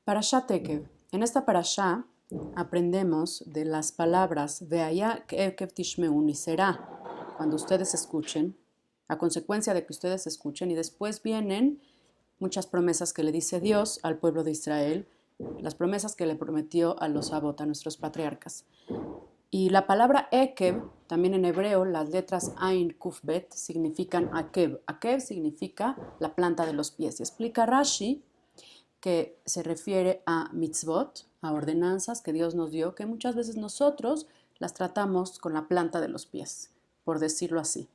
Parashat Ekev. En esta parashá aprendemos de las palabras Veaya Ekev Tishmeun y será cuando ustedes escuchen, a consecuencia de que ustedes escuchen, y después vienen muchas promesas que le dice Dios al pueblo de Israel, las promesas que le prometió a los Abot, a nuestros patriarcas. Y la palabra Ekev, también en hebreo, las letras Ain, Kuf, Bet, significan Akev. Akev significa la planta de los pies. Y explica Rashi que se refiere a mitzvot, a ordenanzas que Dios nos dio, que muchas veces nosotros las tratamos con la planta de los pies, por decirlo así.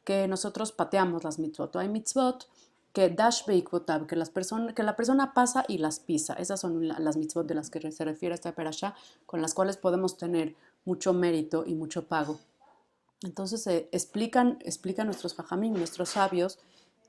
Que nosotros pateamos las mitzvot. Hay mitzvot que dash beikvotav, que la persona pasa y las pisa. Esas son las mitzvot de las que se refiere esta perashá, con las cuales podemos tener mucho mérito y mucho pago. Entonces explican nuestros jajamim, nuestros sabios,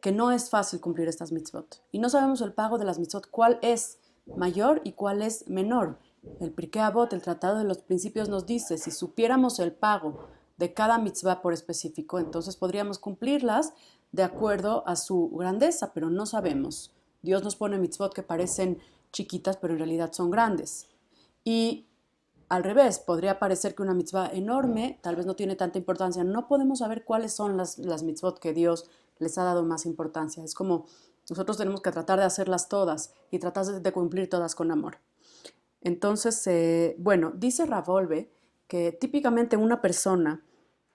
que no es fácil cumplir estas mitzvot. Y no sabemos el pago de las mitzvot, cuál es mayor y cuál es menor. El Pirkei Avot, el Tratado de los Principios, nos dice, si supiéramos el pago de cada mitzvah por específico, entonces podríamos cumplirlas de acuerdo a su grandeza, pero no sabemos. Dios nos pone mitzvot que parecen chiquitas, pero en realidad son grandes. Y al revés, podría parecer que una mitzvah enorme tal vez no tiene tanta importancia. No podemos saber cuáles son las mitzvot que Dios les ha dado más importancia. Es como nosotros tenemos que tratar de hacerlas todas y tratar de cumplir todas con amor. Entonces, bueno, dice Ravolve que típicamente una persona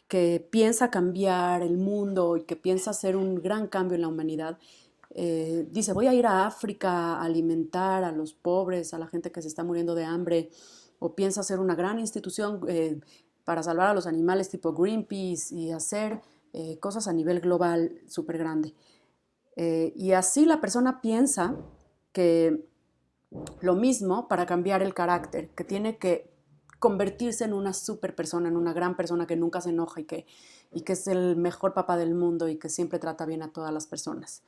que piensa cambiar el mundo y que piensa hacer un gran cambio en la humanidad, dice, voy a ir a África a alimentar a los pobres, a la gente que se está muriendo de hambre, o piensa hacer una gran institución para salvar a los animales tipo Greenpeace y hacer cosas a nivel global súper grande. Y así la persona piensa que lo mismo para cambiar el carácter, que tiene que convertirse en una super persona, en una gran persona que nunca se enoja y que es el mejor papá del mundo y que siempre trata bien a todas las personas.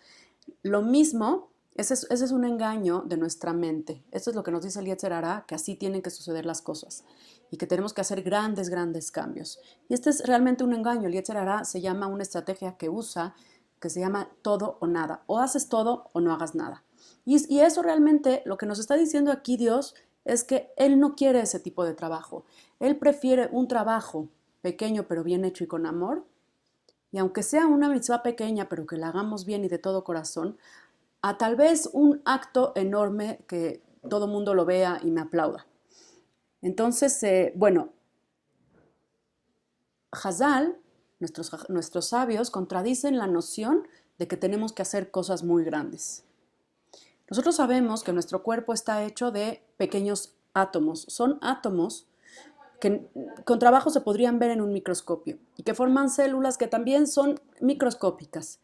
Lo mismo, ese es un engaño de nuestra mente. Esto es lo que nos dice el Yetzer Hará, que así tienen que suceder las cosas y que tenemos que hacer grandes, grandes cambios. Y este es realmente un engaño. El Yetzer Hará se llama una estrategia que usa, que se llama todo o nada. O haces todo o no hagas nada. Y eso realmente, lo que nos está diciendo aquí Dios, es que Él no quiere ese tipo de trabajo. Él prefiere un trabajo pequeño pero bien hecho y con amor, y aunque sea una mitzvah pequeña, pero que la hagamos bien y de todo corazón, a tal vez un acto enorme que todo mundo lo vea y me aplauda. Entonces, bueno, Hazal, nuestros sabios, contradicen la noción de que tenemos que hacer cosas muy grandes. Nosotros sabemos que nuestro cuerpo está hecho de pequeños átomos. Son átomos que con trabajo se podrían ver en un microscopio y que forman células que también son microscópicas.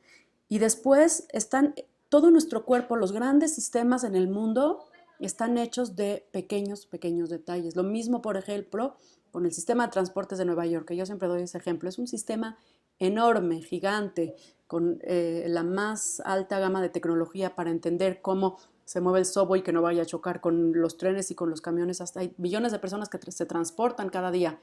Y después están todo nuestro cuerpo, los grandes sistemas en el mundo están hechos de pequeños, pequeños detalles. Lo mismo, por ejemplo, con el sistema de transportes de Nueva York, que yo siempre doy ese ejemplo. Es un sistema enorme, gigante, con la más alta gama de tecnología para entender cómo se mueve el subway, que no vaya a chocar con los trenes y con los camiones. Hasta hay billones de personas que se transportan cada día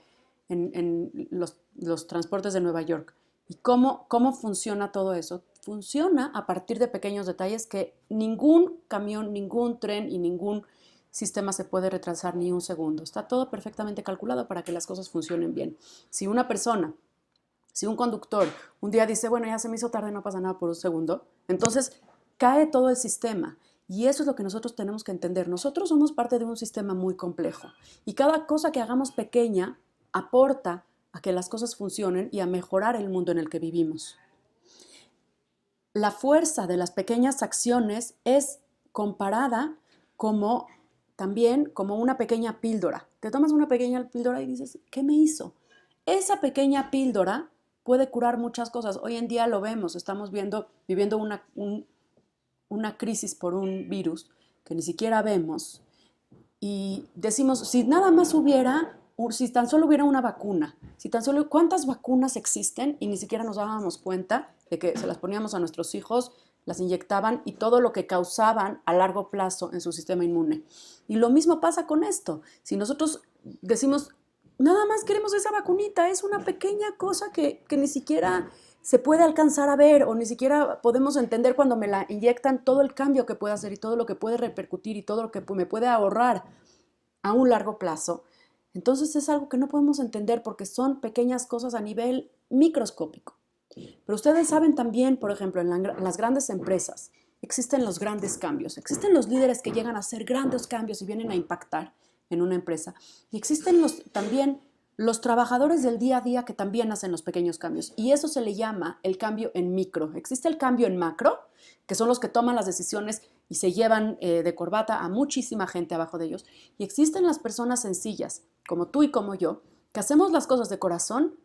en los transportes de Nueva York. ¿Y cómo funciona todo eso? Funciona a partir de pequeños detalles que ningún camión, ningún tren y ningún sistema se puede retrasar ni un segundo. Está todo perfectamente calculado para que las cosas funcionen bien. Si una persona, si un conductor un día dice, bueno, ya se me hizo tarde, no pasa nada por un segundo, entonces cae todo el sistema. Y eso es lo que nosotros tenemos que entender. Nosotros somos parte de un sistema muy complejo y cada cosa que hagamos pequeña aporta a que las cosas funcionen y a mejorar el mundo en el que vivimos. La fuerza de las pequeñas acciones es comparada como también como una pequeña píldora. Te tomas una pequeña píldora y dices, ¿qué me hizo? Esa pequeña píldora puede curar muchas cosas. Hoy en día lo vemos, estamos viviendo una crisis por un virus que ni siquiera vemos y decimos, si nada más hubiera, si tan solo hubiera una vacuna, si tan solo, ¿cuántas vacunas existen? Y ni siquiera nos dábamos cuenta de que se las poníamos a nuestros hijos, las inyectaban y todo lo que causaban a largo plazo en su sistema inmune. Y lo mismo pasa con esto. Si nosotros decimos, nada más queremos esa vacunita, es una pequeña cosa que ni siquiera se puede alcanzar a ver o ni siquiera podemos entender cuando me la inyectan todo el cambio que puede hacer y todo lo que puede repercutir y todo lo que me puede ahorrar a un largo plazo. Entonces es algo que no podemos entender porque son pequeñas cosas a nivel microscópico. Pero ustedes saben también, por ejemplo, en las grandes empresas existen los grandes cambios, existen los líderes que llegan a hacer grandes cambios y vienen a impactar en una empresa. Y existen también los trabajadores del día a día que también hacen los pequeños cambios. Y eso se le llama el cambio en micro. Existe el cambio en macro, que son los que toman las decisiones y se llevan de corbata a muchísima gente abajo de ellos. Y existen las personas sencillas, como tú y como yo, que hacemos las cosas de corazón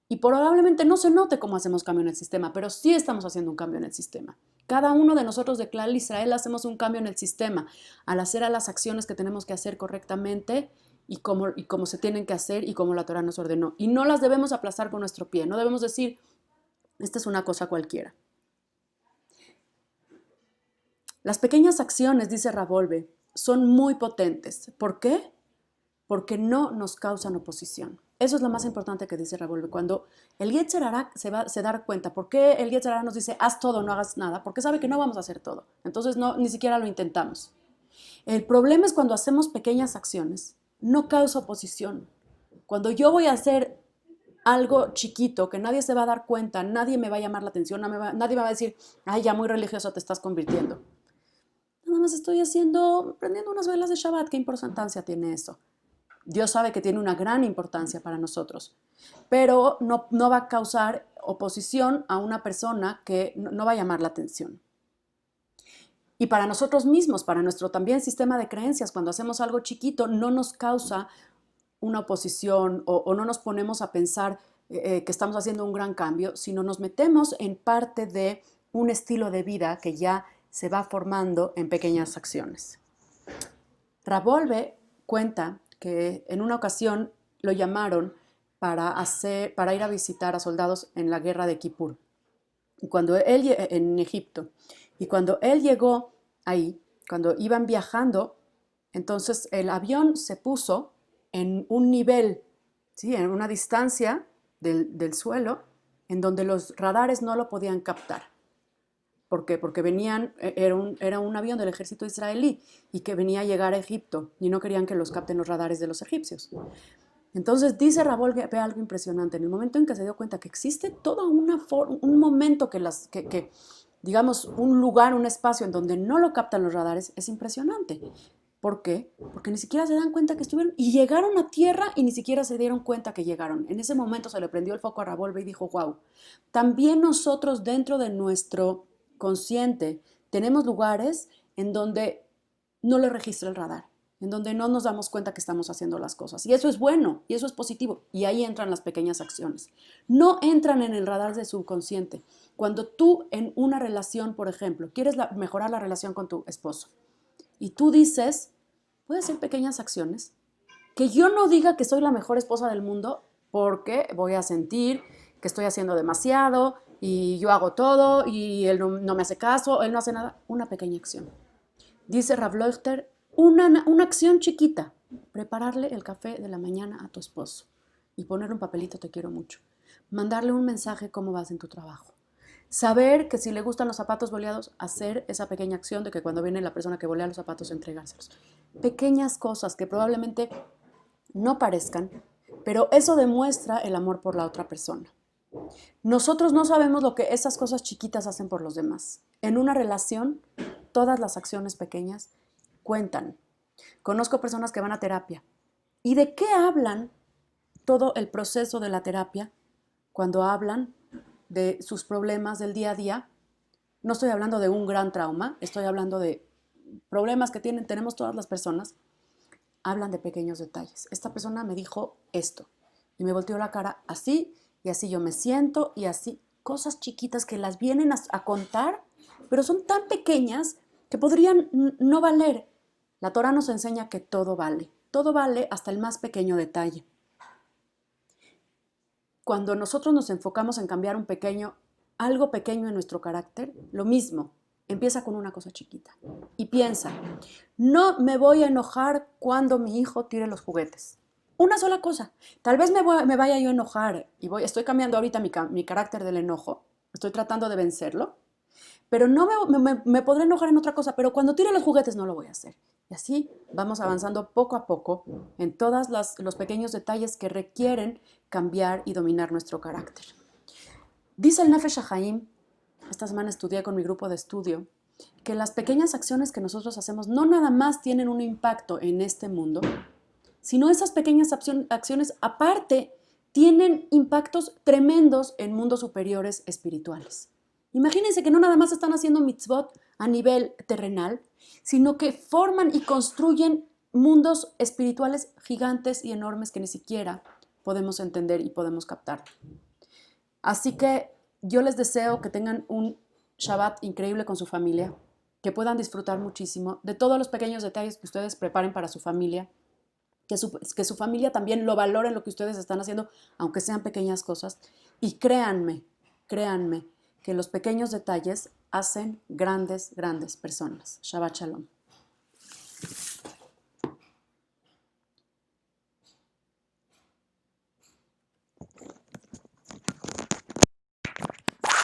y probablemente no se note cómo hacemos cambio en el sistema, pero sí estamos haciendo un cambio en el sistema. Cada uno de nosotros de Klal Israel hacemos un cambio en el sistema al hacer a las acciones que tenemos que hacer correctamente y cómo se tienen que hacer y cómo la Torah nos ordenó. Y no las debemos aplastar con nuestro pie, no debemos decir, esta es una cosa cualquiera. Las pequeñas acciones, dice Ravolve, son muy potentes. ¿Por qué? Porque no nos causan oposición. Eso es lo más importante que dice Ravolve. Cuando el Yetzer Hara se da cuenta, ¿por qué el Yetzer Hara nos dice haz todo, no hagas nada? Porque sabe que no vamos a hacer todo. Entonces ni siquiera lo intentamos. El problema es cuando hacemos pequeñas acciones, no causa oposición. Cuando yo voy a hacer algo chiquito que nadie se va a dar cuenta, nadie me va a llamar la atención, nadie me va a decir, ay, ya muy religioso te estás convirtiendo. Nada más estoy prendiendo unas velas de Shabbat. ¿Qué importancia tiene eso? Dios sabe que tiene una gran importancia para nosotros, pero no va a causar oposición a una persona que no va a llamar la atención. Y para nosotros mismos, para nuestro también sistema de creencias, cuando hacemos algo chiquito, no nos causa una oposición o no nos ponemos a pensar que estamos haciendo un gran cambio, sino nos metemos en parte de un estilo de vida que ya se va formando en pequeñas acciones. Ravolve cuenta que en una ocasión lo llamaron para ir a visitar a soldados en la guerra de Kippur, en Egipto. Y cuando él llegó ahí, cuando iban viajando, entonces el avión se puso en un nivel, ¿sí?, en una distancia del suelo, en donde los radares no lo podían captar. ¿Por qué? Porque era un avión del ejército israelí y que venía a llegar a Egipto y no querían que los capten los radares de los egipcios. Entonces dice Ravolve, ve algo impresionante, en el momento en que se dio cuenta que existe todo un momento digamos, un lugar, un espacio en donde no lo captan los radares, es impresionante. ¿Por qué? Porque ni siquiera se dan cuenta que estuvieron y llegaron a tierra y ni siquiera se dieron cuenta que llegaron. En ese momento se le prendió el foco a Ravolve y dijo, wow, también nosotros dentro de nuestro consciente tenemos lugares en donde no le registra el radar, en donde no nos damos cuenta que estamos haciendo las cosas. Y eso es bueno, y eso es positivo. Y ahí entran las pequeñas acciones. No entran en el radar del subconsciente. Cuando tú en una relación, por ejemplo, quieres mejorar la relación con tu esposo, y tú dices, puede ser pequeñas acciones, que yo no diga que soy la mejor esposa del mundo porque voy a sentir que estoy haciendo demasiado y yo hago todo y él no me hace caso, él no hace nada. Una pequeña acción. Dice Rav Leuchter, una acción chiquita, prepararle el café de la mañana a tu esposo y ponerle un papelito, te quiero mucho. Mandarle un mensaje, cómo vas en tu trabajo. Saber que si le gustan los zapatos boleados, hacer esa pequeña acción de que cuando viene la persona que bolea los zapatos, entregárselos. Pequeñas cosas que probablemente no parezcan, pero eso demuestra el amor por la otra persona. Nosotros no sabemos lo que esas cosas chiquitas hacen por los demás. En una relación, todas las acciones pequeñas cuentan. Conozco personas que van a terapia. ¿Y de qué hablan todo el proceso de la terapia cuando hablan de sus problemas del día a día? No estoy hablando de un gran trauma, estoy hablando de problemas que tenemos todas las personas. Hablan de pequeños detalles. Esta persona me dijo esto y me volteó la cara así y así yo me siento y así. Cosas chiquitas que las vienen a contar, pero son tan pequeñas que podrían no valer. La Torah nos enseña que todo vale hasta el más pequeño detalle. Cuando nosotros nos enfocamos en cambiar algo pequeño en nuestro carácter, lo mismo, empieza con una cosa chiquita. Y piensa, no me voy a enojar cuando mi hijo tire los juguetes. Una sola cosa. Tal vez me vaya yo a enojar y estoy cambiando ahorita mi carácter del enojo, Estoy tratando de vencerlo, pero no me podré enojar en otra cosa, pero cuando tire los juguetes no lo voy a hacer. Y así vamos avanzando poco a poco en todos los pequeños detalles que requieren cambiar y dominar nuestro carácter. Dice el Nefesh HaHaim, esta semana estudié con mi grupo de estudio, que las pequeñas acciones que nosotros hacemos no nada más tienen un impacto en este mundo, sino esas pequeñas acciones aparte tienen impactos tremendos en mundos superiores espirituales. Imagínense que no nada más están haciendo mitzvot a nivel terrenal, sino que forman y construyen mundos espirituales gigantes y enormes que ni siquiera podemos entender y podemos captar. Así que yo les deseo que tengan un Shabbat increíble con su familia, que puedan disfrutar muchísimo de todos los pequeños detalles que ustedes preparen para su familia, que su familia también lo valore en lo que ustedes están haciendo, aunque sean pequeñas cosas. Y créanme, créanme, que los pequeños detalles hacen grandes, grandes personas. Shabbat Shalom.